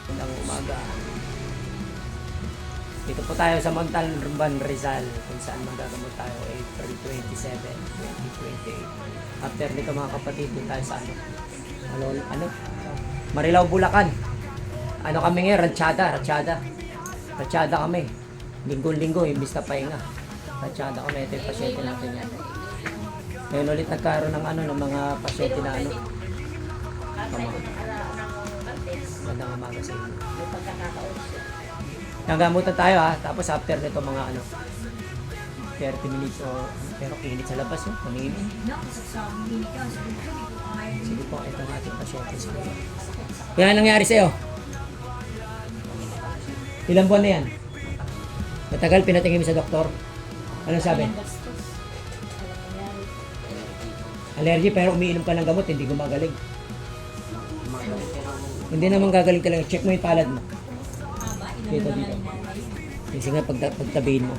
Magandang umaga. Dito po tayo sa Montalban, Rizal, kung saan magagamot tayo April 27, 2028. After nito mga kapatid, din tayo sa Marilao, Bulacan. Ano kami ngayon? Ratsyada kami. Linggo-linggo, imbis na pahinga. Ratsyada kami, ito yung pasyente natin yan. Ngayon ulit nagkaroon ng ng mga pasyente na Magandang umaga sa inyo. Nagamutan tayo tapos after nito mga 30 minutes pero init sa labas pamingin. Sige po, ito ang ating pasyente. Kaya nangyari sa'yo? Ilang buwan na yan? Matagal pinatingin mo sa doktor? Anong sabi? Allergy pero umiinom ka ng gamot, hindi gumagaling. Hindi naman gagaling talaga. Check mo yung palad mo. Dito. Kasi nga pagtabihin mo.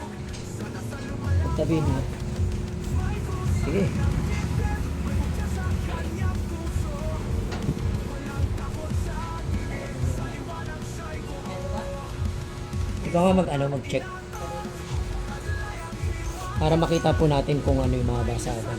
Sige. Ikaw nga mag-check. Para makita po natin kung ano yung mga basahan.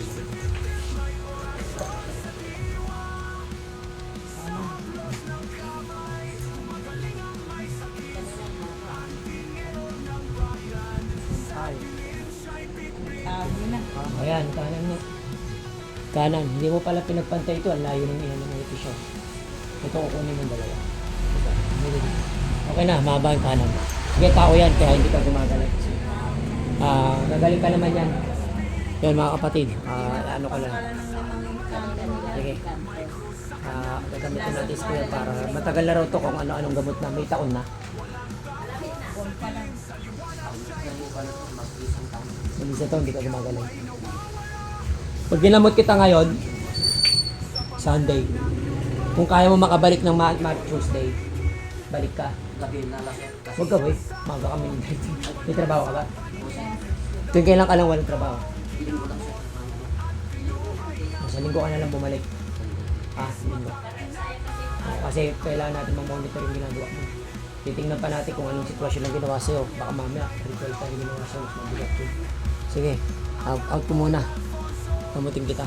Ayan, kanan mo. Kanan. Hindi mo pala pinagpantay ito. Ang layo ng ng episyon. Ito kukunin ng dalawa. Okay na, mahaba yung kanan. Sige, tao yan. Kaya hindi ka gumagaling. Gagaling ka naman yan. Yan mga kapatid. Ano ka lang. Sige. Gagamitin natin spear para matagal na raw ito kung ano-anong gamot na. May taon na. Hindi ito, hindi ka gumagaling. Pag ginamot kita ngayon, Sunday, kung kaya mo makabalik ng Tuesday, balik ka. Huwag ka boy, maga kami. May trabaho ka ba? Tuwing kailan ka lang walang trabaho? Sa linggo ka na lang bumalik. Linggo. Kasi kailangan natin mag-monitor yung ginagawa mo. Titingnan pa natin kung anong sitwasyon lang ginawa sa'yo. Baka mamaya, ritual pa yung ginawa sa'yo. Mas mabigat yun. Sige, out ko muna. Kamutin kita.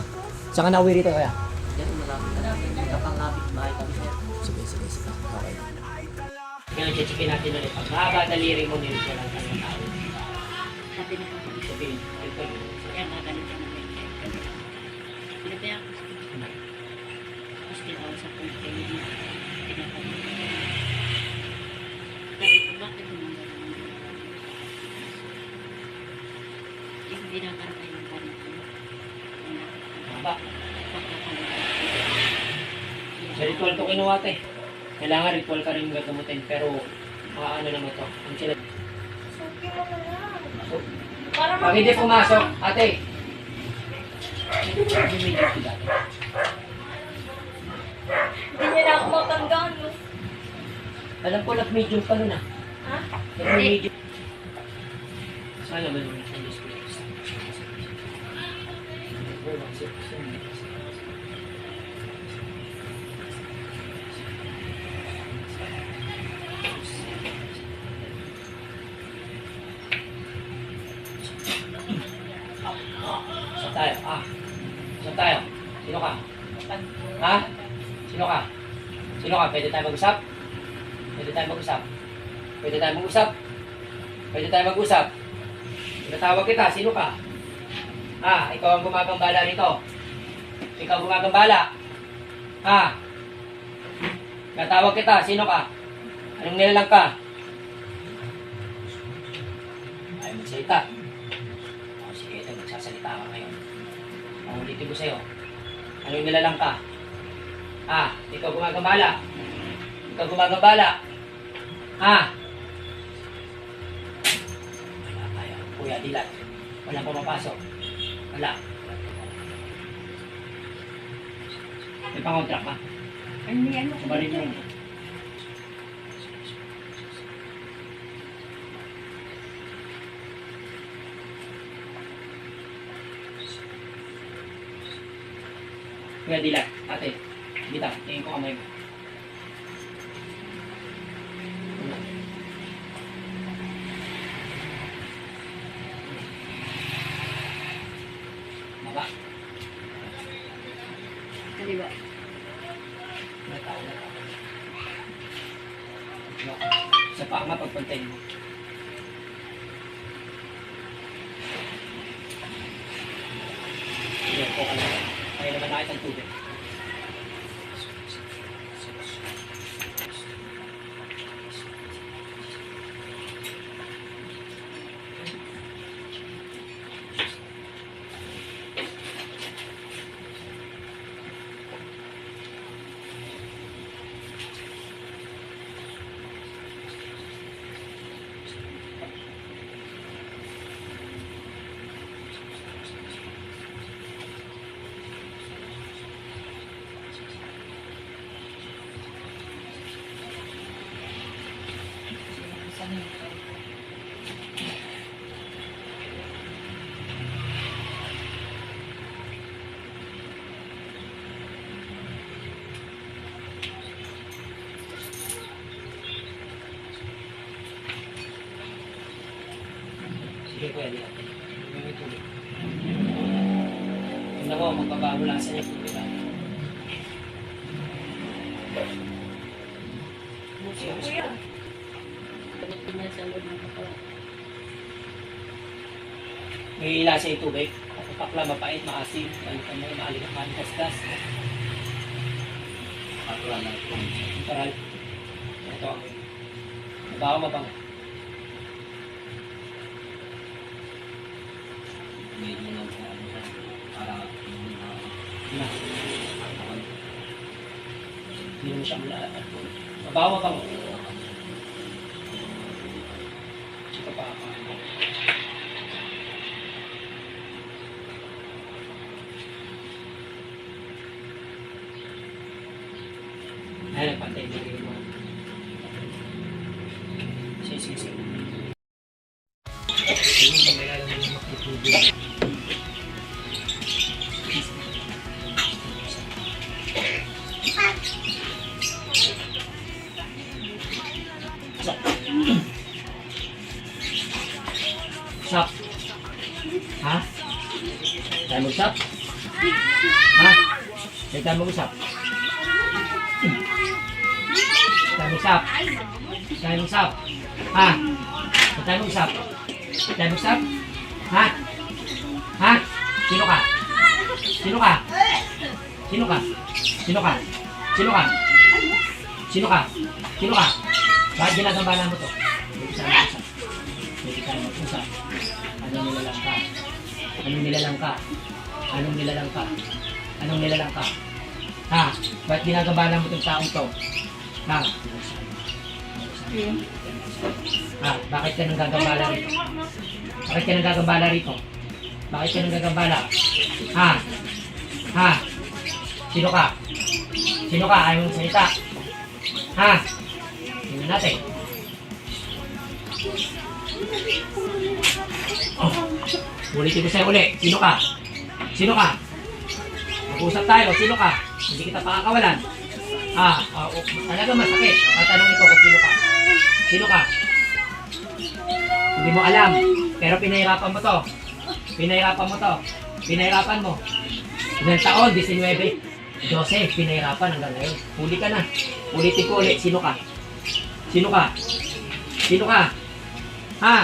Saan ka nauwi rito kaya? Yan, malapit. Kapangapit bahay kami sir. Sige. Okay. Ngayon, chichikin natin ulit. Pag mahaba daliri mo, nilito lang tayo ng tao. Sabi na po. Sabihin, ito. Kaya magaling ka naman. Pinapaya ko sa kanya. Tapos tinawa sa kanya. Pinapaya. Bakit mo nang gano'n? Hindi na karakay ng parang Haba. Sa ritual to kinuha te. Kailangan ritual ka rin gagamutin. Pero, ano naman to? Ang sila... Pag hindi pumasok, ate. Hindi niya na ako matandaan, no? Alam ko, nag-medium pa nun Ha? Nag-medium. Sana ba naman sa Diyos ko? Saan tayo? Sino ka? Ha? Sino ka? Pwede tayo mag-usap? Tinatawag kita, sino ka? Ikaw ang gumagambala nito. Natawag kita, sino ka? Anong nilalang ka? Ayaw magsalita. Sige, ito, magsasalita ka ngayon. Ulitin ko sa'yo. Anong nilalang ka? Ikaw gumagambala. Wala tayo. Kuya, dilat. Walang pumapasok. Wala. May pangontract ka? Ano? Sumarin mo. Kuya, dilat. Ate, bitaw. Tingin ko kamay mo. No. Sa paa nga, pagpantay mo. Sige, po ka lang. Kaya naman nakit ang tubig. Sige, pwede natin. May tubig. Tingnan mo, magbabago lang sa niya tubig. Kuya. Pagod ko na sa loob ng katawan. May lasa yung tubig. Kapakla, mapait, maasim. Balikan mo, maalikasgas. Pakla na ito. Taral. Ito. Mabaho, mabango. Medyo lang sa ano siya. Para Na. Hindi mo siya mula. Mabaho, mabango. Ito pa ako. Ay, nagpantay mo rin mo. Sige. Ayun, pagkakala mo yung makitubig. Shop. Ha? Tayo mag-shop? Ha? Tayo mag-shop? Tayo mag-shop? Tayo mag-shop? Ha? Tayo mag-shop? Tayo mag-shop? Ha? Ha? Sino ka? Sino ka? Sino ka? Sino ka? Sino ka? Sino ka? Sino ka? Bakit ginagambala mo to? Hindi tayo mag-usap. Anong nilalang ka? Anong nilalang ka? Anong nilalang ka? Anong nilalang ka? Ha? Bakit ginagambala mo itong taong to? Ha? Ha? Bakit ka nang gagambala rito? Bakit ka nang gagambala rito? Bakit ka nang gagambala? Ha? Ha? Sino ka? Sino ka? Ayaw mong salita? Ha? Tingnan natin. Oh, ulitin ko sa'yo uli. Sino ka? Sino ka? Mag-usap tayo. Sino ka? Hindi kita pakakawalan. Talaga masakit. Tatanungin ko kung sino ka. Sino ka? Hindi mo alam. Pero pinahirapan mo to. Pinahirapan mo to. Pinahirapan mo. Ilang taon? 19. 12. Pinahirapan hanggang ngayon. Huli ka na. Ulitin ko ulit. Sino ka? Sino ka? Sino ka? Ha?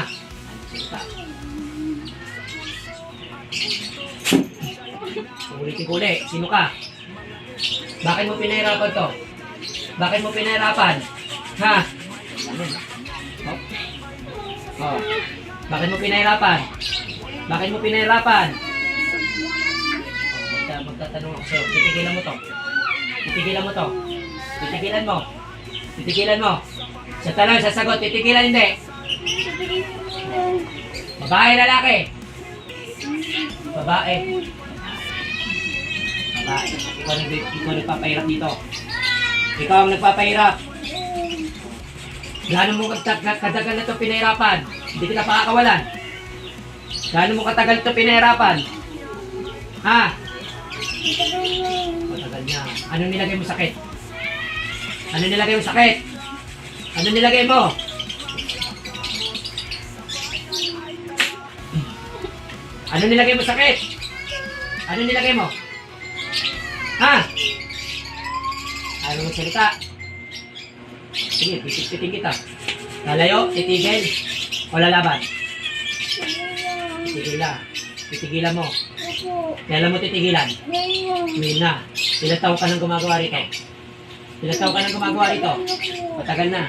Ulitin ko ulit. Sino ka? Bakit mo pinahirapan to? Bakit mo pinahirapan? Ha? Oh. Bakit mo pinahirapan? Bakit mo pinahirapan? Magtatanong ako sa'yo. Titigilan mo to. Titigilan mo to. Titigilan mo. Titigilan mo. Sa tanong, sasagot. Titigilan hindi. Babae, lalaki. Babae. Babae. Ikaw nagpapahirap dito. Ikaw ang nagpapahirap. Gaano mo katagal na ito pinahirapan? Hindi kita pakakawalan. Gaano mo katagal ito pinahirapan? Ha? Matagal niya. Anong nilagay mo sakit? Anong nilagay mo sakit? Anong nilagay mo? Anong nilagay mo sakit? Anong nilagay mo? Ha? Ayaw mo salita. Sige, pitik-piting kita. Lalayo, titigil. O lalaban? Titigilan. Titigilan mo. Kailan mo titigilan? Ngayon na. Ilang taon ka nang gumagawa rito? Ilang taon ka nang gumagawa rito? Matagal na.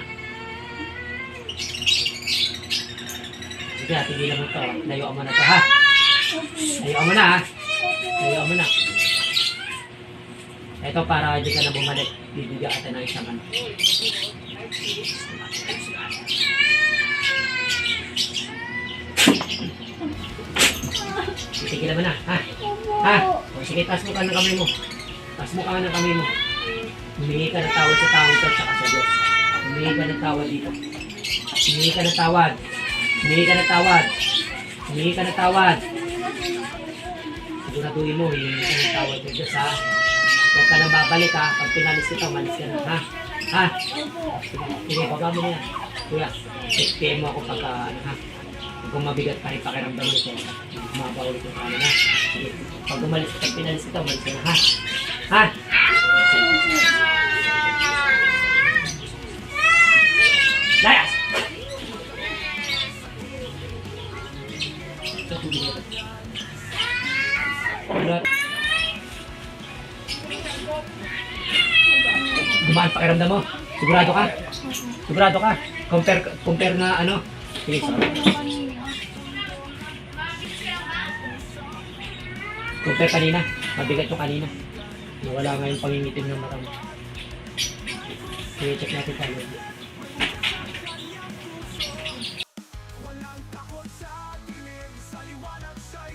Sige, tigilan mo to. Layuan mo na to, ha? Layuan mo na, ha? Layuan mo na. Ito para hindi ka na bumalik. Bibigyan kita ng isang ano. Titigilan mo na, ha? Ha? O sige, taas mo ka ng kamay mo. Taas mo ka ng kamay mo. Humingi ka ng tawad sa tao ito at saka sa Diyos. Humingi ka ng tawad dito. Humingi ka ng tawad. Humingi ka ng tawad. Humingi ka ng tawad. Siguraduhin mo, humingi ka ng tawad sa Diyos, ha? Huwag ka nang babalik, ha? Pag pinalis kita, umalis ka na, ha? Ha? Sige, baba mo na yan. Kuya, XPM mo ako pagka, ano, ha? Kung mabigat pa rin pakiramdam nito, mababa ulit yung kanan, ha? Sige, pag umalis, pag pinalis kita, umalis ka na, ha? Ha? Layas! Gumaan pakiramdam mo? Sigurado ka? Sigurado ka? Compare na ano? Sige, sorry. Compare kanina. Mabigat yung kanina. Nawala nga yung pangingitim ng mata mo. Sige, check natin tayo. Walang takot sa dilim, sa liwanag siya'y